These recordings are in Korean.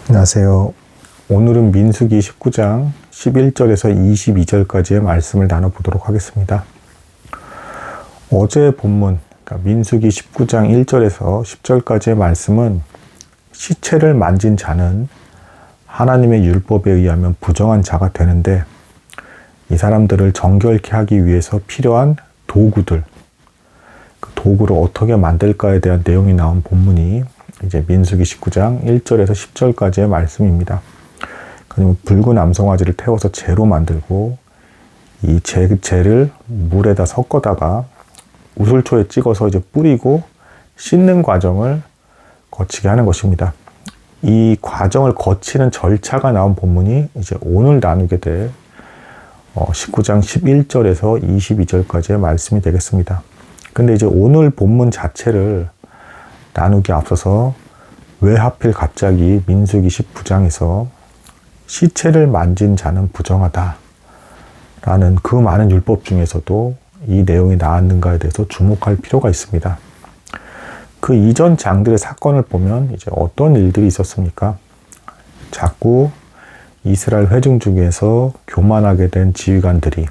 안녕하세요. 오늘은 민수기 19장 11절에서 22절까지의 말씀을 나눠보도록 하겠습니다. 어제 본문, 그러니까 민수기 19장 1절에서 10절까지의 말씀은 시체를 만진 자는 하나님의 율법에 의하면 부정한 자가 되는데, 이 사람들을 정결케 하기 위해서 필요한 도구들, 그 도구를 어떻게 만들까에 대한 내용이 나온 본문이 이제 민수기 19장 1절에서 10절까지의 말씀입니다. 그리고 붉은 암송아지를 태워서 재로 만들고, 이 재를 물에다 섞어다가 우슬초에 찍어서 이제 뿌리고 씻는 과정을 거치게 하는 것입니다. 이 과정을 거치는 절차가 나온 본문이 이제 오늘 나누게 될 19장 11절에서 22절까지의 말씀이 되겠습니다. 근데 이제 오늘 본문 자체를 나누기 앞서서 왜 하필 갑자기 민수기 19장에서 시체를 만진 자는 부정하다 라는 그 많은 율법 중에서도 이 내용이 나왔는가에 대해서 주목할 필요가 있습니다. 그 이전 장들의 사건을 보면 이제 어떤 일들이 있었습니까? 자꾸 이스라엘 회중 중에서 교만하게 된 지휘관들이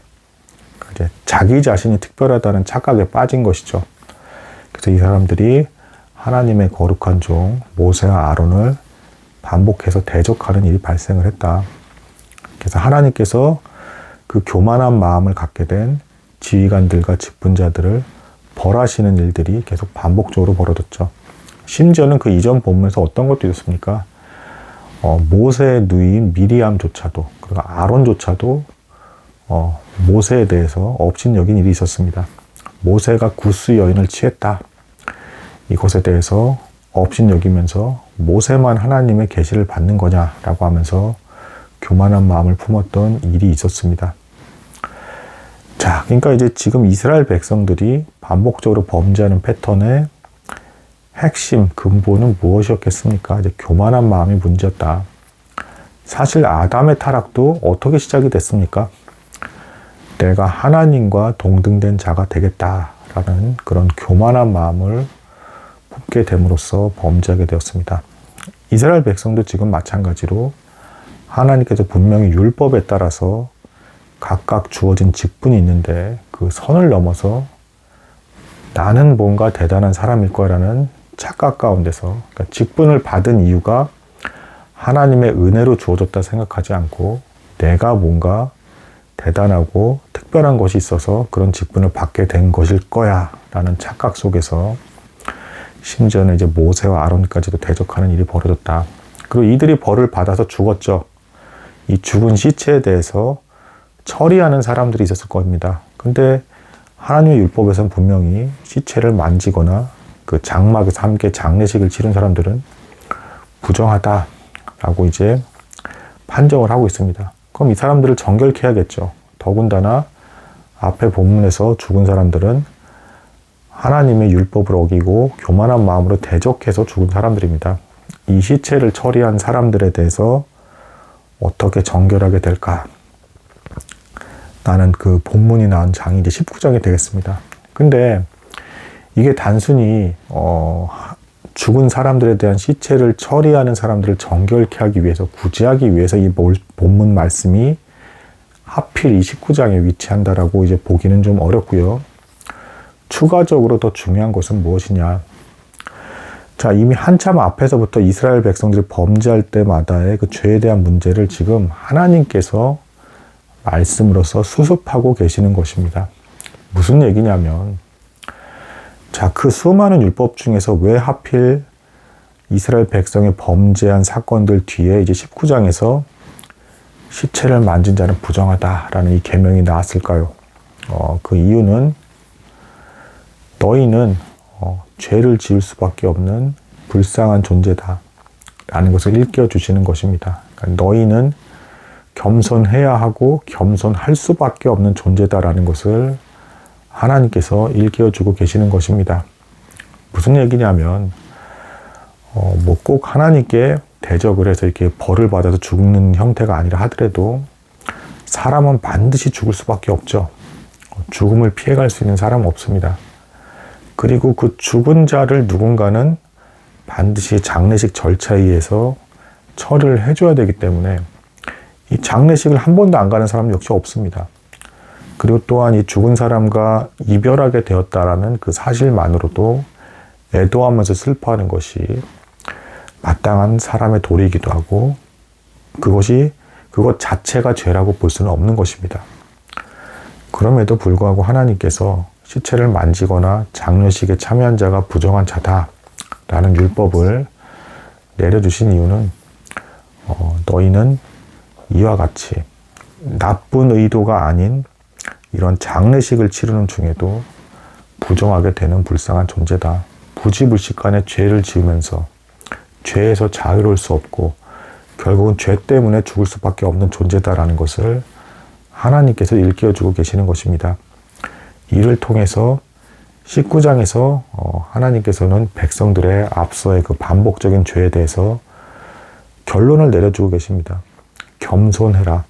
이제 자기 자신이 특별하다는 착각에 빠진 것이죠. 그래서 이 사람들이 하나님의 거룩한 종 모세와 아론을 반복해서 대적하는 일이 발생을 했다. 그래서 하나님께서 그 교만한 마음을 갖게 된 지휘관들과 직분자들을 벌하시는 일들이 계속 반복적으로 벌어졌죠. 심지어는 그 이전 본문에서 어떤 것도 있었습니까? 모세의 누이인 미리암조차도, 그리고 아론조차도 모세에 대해서 업신여긴 일이 있었습니다. 모세가 구스 여인을 취했다. 이것에 대해서 업신여기면서 모세만 하나님의 계시를 받는 거냐라고 하면서 교만한 마음을 품었던 일이 있었습니다. 자, 그러니까 이제 지금 이스라엘 백성들이 반복적으로 범죄하는 패턴의 핵심 근본은 무엇이었겠습니까? 이제 교만한 마음이 문제였다. 사실 아담의 타락도 어떻게 시작이 됐습니까? 내가 하나님과 동등된 자가 되겠다라는 그런 교만한 마음을 품게 됨으로써 범죄하게 되었습니다. 이스라엘 백성도 지금 마찬가지로 하나님께서 분명히 율법에 따라서 각각 주어진 직분이 있는데 그 선을 넘어서 나는 뭔가 대단한 사람일 거라는 착각 가운데서, 그러니까 직분을 받은 이유가 하나님의 은혜로 주어졌다 생각하지 않고 내가 뭔가 대단하고 특별한 것이 있어서 그런 직분을 받게 된 것일 거야 라는 착각 속에서 심지어는 이제 모세와 아론까지도 대적하는 일이 벌어졌다. 그리고 이들이 벌을 받아서 죽었죠. 이 죽은 시체에 대해서 처리하는 사람들이 있었을 겁니다. 근데 하나님의 율법에서는 분명히 시체를 만지거나 그 장막에서 함께 장례식을 치른 사람들은 부정하다라고 이제 판정을 하고 있습니다. 그럼 이 사람들을 정결케 해야겠죠. 더군다나 앞에 본문에서 죽은 사람들은 하나님의 율법을 어기고 교만한 마음으로 대적해서 죽은 사람들입니다. 이 시체를 처리한 사람들에 대해서 어떻게 정결하게 될까? 나는 그 본문이 나온 장이 이제 19장이 되겠습니다. 근데 이게 단순히 죽은 사람들에 대한 시체를 처리하는 사람들을 정결케 하기 위해서, 구제하기 위해서 이 본문 말씀이 하필 이 19장에 위치한다라고 이제 보기는 좀 어렵고요. 추가적으로 더 중요한 것은 무엇이냐? 자, 이미 한참 앞에서부터 이스라엘 백성들이 범죄할 때마다의 그 죄에 대한 문제를 지금 하나님께서 말씀으로서 수습하고 계시는 것입니다. 무슨 얘기냐면, 자, 그 수많은 율법 중에서 왜 하필 이스라엘 백성의 범죄한 사건들 뒤에 이제 19장에서 시체를 만진 자는 부정하다라는 이 계명이 나왔을까요? 그 이유는 너희는 죄를 지을 수밖에 없는 불쌍한 존재다 라는 것을 일깨워주시는 것입니다. 그러니까 너희는 겸손해야 하고 겸손할 수밖에 없는 존재다라는 것을 하나님께서 일깨워주고 계시는 것입니다. 무슨 얘기냐면 뭐 꼭 하나님께 대적을 해서 이렇게 벌을 받아서 죽는 형태가 아니라 하더라도 사람은 반드시 죽을 수밖에 없죠. 죽음을 피해갈 수 있는 사람은 없습니다. 그리고 그 죽은 자를 누군가는 반드시 장례식 절차에 의해서 처리를 해줘야 되기 때문에 이 장례식을 한 번도 안 가는 사람 역시 없습니다. 그리고 또한 이 죽은 사람과 이별하게 되었다라는 그 사실만으로도 애도하면서 슬퍼하는 것이 마땅한 사람의 도리이기도 하고 그것 자체가 죄라고 볼 수는 없는 것입니다. 그럼에도 불구하고 하나님께서 시체를 만지거나 장례식에 참여한 자가 부정한 자다라는 율법을 내려주신 이유는 너희는 이와 같이 나쁜 의도가 아닌 이런 장례식을 치르는 중에도 부정하게 되는 불쌍한 존재다. 부지불식간에 죄를 지으면서 죄에서 자유로울 수 없고 결국은 죄 때문에 죽을 수밖에 없는 존재다라는 것을 하나님께서 일깨워주고 계시는 것입니다. 이를 통해서 19장에서 하나님께서는 백성들의 앞서의 그 반복적인 죄에 대해서 결론을 내려주고 계십니다. 겸손해라.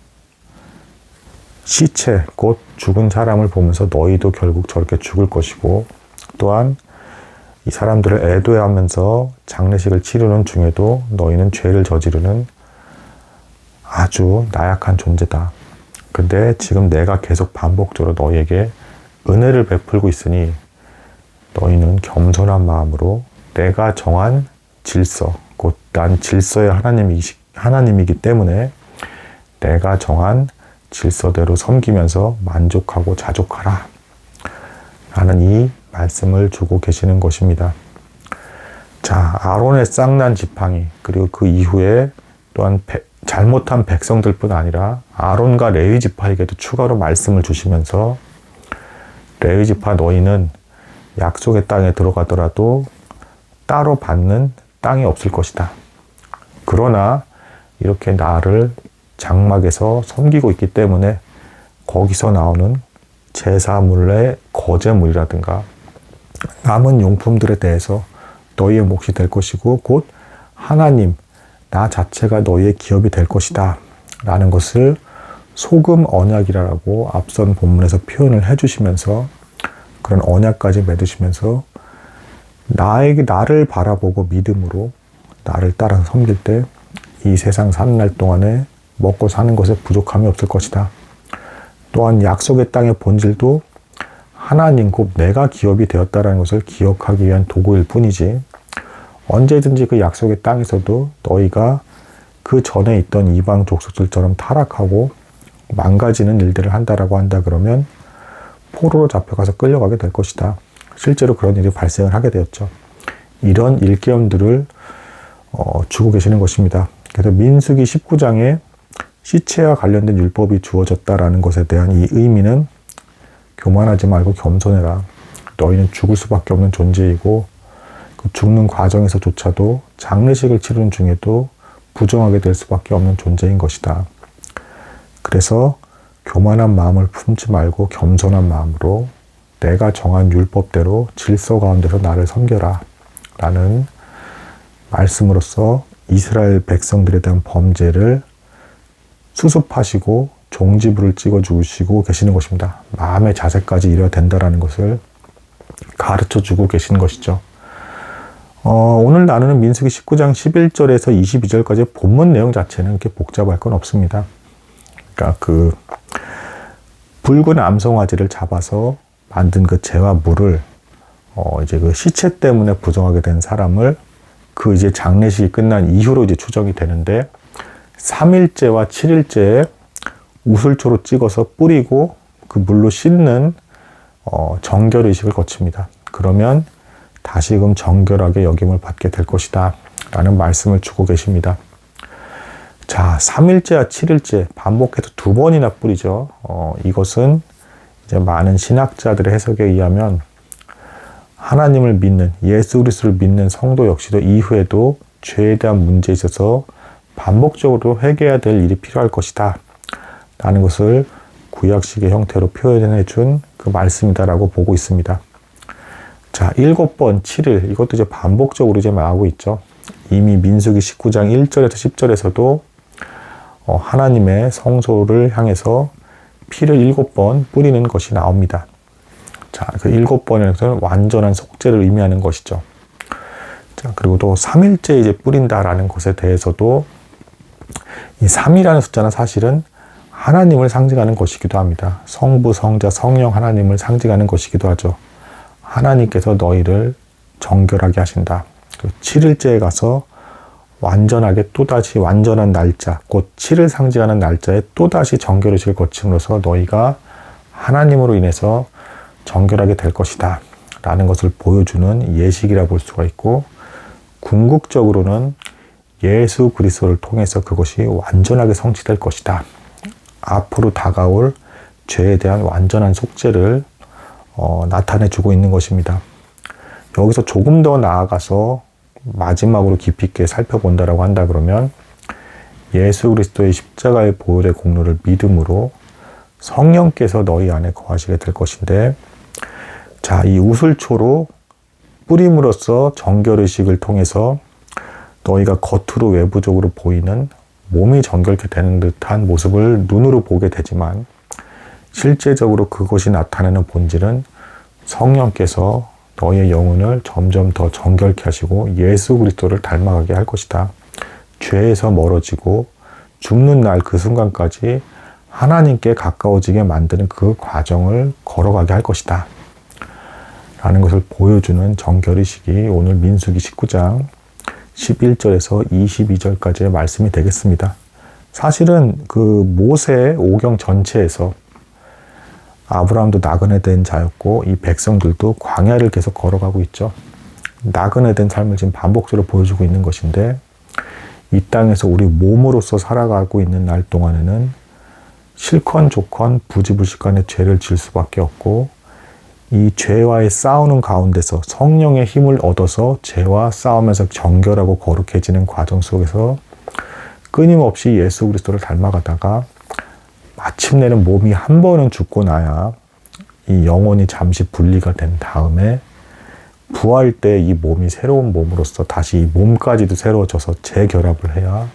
시체, 곧 죽은 사람을 보면서 너희도 결국 저렇게 죽을 것이고, 또한 이 사람들을 애도하면서 장례식을 치르는 중에도 너희는 죄를 저지르는 아주 나약한 존재다. 근데 지금 내가 계속 반복적으로 너희에게 은혜를 베풀고 있으니 너희는 겸손한 마음으로 내가 정한 질서, 곧 난 질서의 하나님이기 때문에 내가 정한 질서대로 섬기면서 만족하고 자족하라 라는 이 말씀을 주고 계시는 것입니다. 자, 아론의 쌍난 지팡이, 그리고 그 이후에 또한 잘못한 백성들뿐 아니라 아론과 레위 지파에게도 추가로 말씀을 주시면서 레위 지파 너희는 약속의 땅에 들어가더라도 따로 받는 땅이 없을 것이다. 그러나 이렇게 나를 장막에서 섬기고 있기 때문에 거기서 나오는 제사물의 거제물이라든가 남은 용품들에 대해서 너희의 몫이 될 것이고 곧 하나님, 나 자체가 너희의 기업이 될 것이다 라는 것을 소금 언약이라고 앞선 본문에서 표현을 해주시면서 그런 언약까지 맺으시면서 나를 바라보고 믿음으로 나를 따라서 섬길 때 이 세상 사는 날 동안에 먹고 사는 것에 부족함이 없을 것이다. 또한 약속의 땅의 본질도 하나님 곧 내가 기업이 되었다는 것을 기억하기 위한 도구일 뿐이지 언제든지 그 약속의 땅에서도 너희가 그 전에 있던 이방 족속들처럼 타락하고 망가지는 일들을 한다라고 한다 그러면 포로로 잡혀가서 끌려가게 될 것이다. 실제로 그런 일이 발생을 하게 되었죠. 이런 일깨움들을 주고 계시는 것입니다. 그래서 민수기 19장에 시체와 관련된 율법이 주어졌다라는 것에 대한 이 의미는 교만하지 말고 겸손해라. 너희는 죽을 수밖에 없는 존재이고 그 죽는 과정에서조차도 장례식을 치르는 중에도 부정하게 될 수밖에 없는 존재인 것이다. 그래서 교만한 마음을 품지 말고 겸손한 마음으로 내가 정한 율법대로 질서 가운데서 나를 섬겨라 라는 말씀으로써 이스라엘 백성들에 대한 범죄를 수습하시고 종지부를 찍어 주시고 계시는 것입니다. 마음의 자세까지 이뤄야 된다는 것을 가르쳐 주고 계신 것이죠. 오늘 나누는 민수기 19장 11절에서 22절까지 본문 내용 자체는 이렇게 복잡할 건 없습니다. 그러니까 그 붉은 암송아지를 잡아서 만든 그 재와 물을 이제 그 시체 때문에 부정하게 된 사람을 그 이제 장례식이 끝난 이후로 이제 추정이 되는데 3일째와 7일째에 우슬초로 찍어서 뿌리고 그 물로 씻는 정결 의식을 거칩니다. 그러면 다시금 정결하게 여김을 받게 될 것이다 라는 말씀을 주고 계십니다. 자, 3일째와 7일째 반복해서 2번이나 뿌리죠. 이것은 이제 많은 신학자들의 해석에 의하면 하나님을 믿는 예수 그리스도를 믿는 성도 역시도 이후에도 죄에 대한 문제에 있어서 반복적으로 회개해야 될 일이 필요할 것이다 라는 것을 구약식의 형태로 표현해 준 그 말씀이다라고 보고 있습니다. 자, 7번 7일 이것도 이제 반복적으로 이제 말하고 있죠. 이미 민수기 19장 1절에서 10절에서도 하나님의 성소를 향해서 피를 7번 뿌리는 것이 나옵니다. 자, 그 7번에서는 완전한 속죄를 의미하는 것이죠. 자, 그리고 또 3일째 이제 뿌린다라는 것에 대해서도 이 3이라는 숫자는 사실은 하나님을 상징하는 것이기도 합니다. 성부, 성자, 성령 하나님을 상징하는 것이기도 하죠. 하나님께서 너희를 정결하게 하신다. 7일째에 가서 완전하게 또다시 완전한 날짜, 곧 7을 상징하는 날짜에 또다시 정결의식을 거침으로써 너희가 하나님으로 인해서 정결하게 될 것이다 라는 것을 보여주는 예식이라 볼 수가 있고, 궁극적으로는 예수 그리스도를 통해서 그것이 완전하게 성취될 것이다. 앞으로 다가올 죄에 대한 완전한 속죄를 나타내주고 있는 것입니다. 여기서 조금 더 나아가서 마지막으로 깊이 있게 살펴본다라고 한다 그러면, 예수 그리스도의 십자가의 보혈의 공로를 믿음으로 성령께서 너희 안에 거하시게 될 것인데, 자, 이 우슬초로 뿌림으로써 정결의식을 통해서 너희가 겉으로 외부적으로 보이는 몸이 정결케 되는 듯한 모습을 눈으로 보게 되지만, 실제적으로 그것이 나타내는 본질은 성령께서 너희의 영혼을 점점 더 정결케 하시고 예수 그리스도를 닮아가게 할 것이다. 죄에서 멀어지고 죽는 날 그 순간까지 하나님께 가까워지게 만드는 그 과정을 걸어가게 할 것이다 라는 것을 보여주는 정결의식이 오늘 민수기 19장 11절에서 22절까지의 말씀이 되겠습니다. 사실은 그 모세 오경 전체에서 아브라함도 나그네 된 자였고, 이 백성들도 광야를 계속 걸어가고 있죠. 나그네 된 삶을 지금 반복적으로 보여주고 있는 것인데, 이 땅에서 우리 몸으로서 살아가고 있는 날 동안에는 실컨 조컨 부지불식간에 죄를 지을 수밖에 없고, 이 죄와의 싸우는 가운데서 성령의 힘을 얻어서 죄와 싸우면서 정결하고 거룩해지는 과정 속에서 끊임없이 예수 그리스도를 닮아가다가 마침내는 몸이 한 번은 죽고 나야 이 영혼이 잠시 분리가 된 다음에 부활 때 이 몸이 새로운 몸으로서 다시 이 몸까지도 새로워져서 재결합을 해야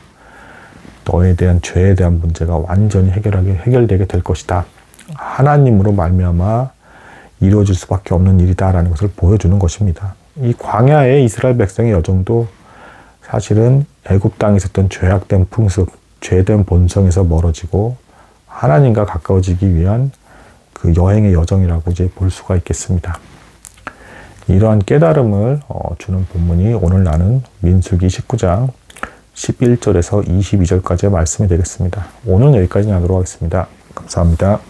너에 대한 죄에 대한 문제가 완전히 해결되게 될 것이다. 하나님으로 말미암아 이루어질 수밖에 없는 일이다라는 것을 보여주는 것입니다. 이 광야의 이스라엘 백성의 여정도 사실은 애굽 땅에 있었던 죄악된 풍습, 죄된 본성에서 멀어지고 하나님과 가까워지기 위한 그 여행의 여정이라고 이제 볼 수가 있겠습니다. 이러한 깨달음을 주는 본문이 오늘 나눈 민수기 19장 11절에서 22절까지의 말씀이 되겠습니다. 오늘 여기까지 나누도록 하겠습니다. 감사합니다.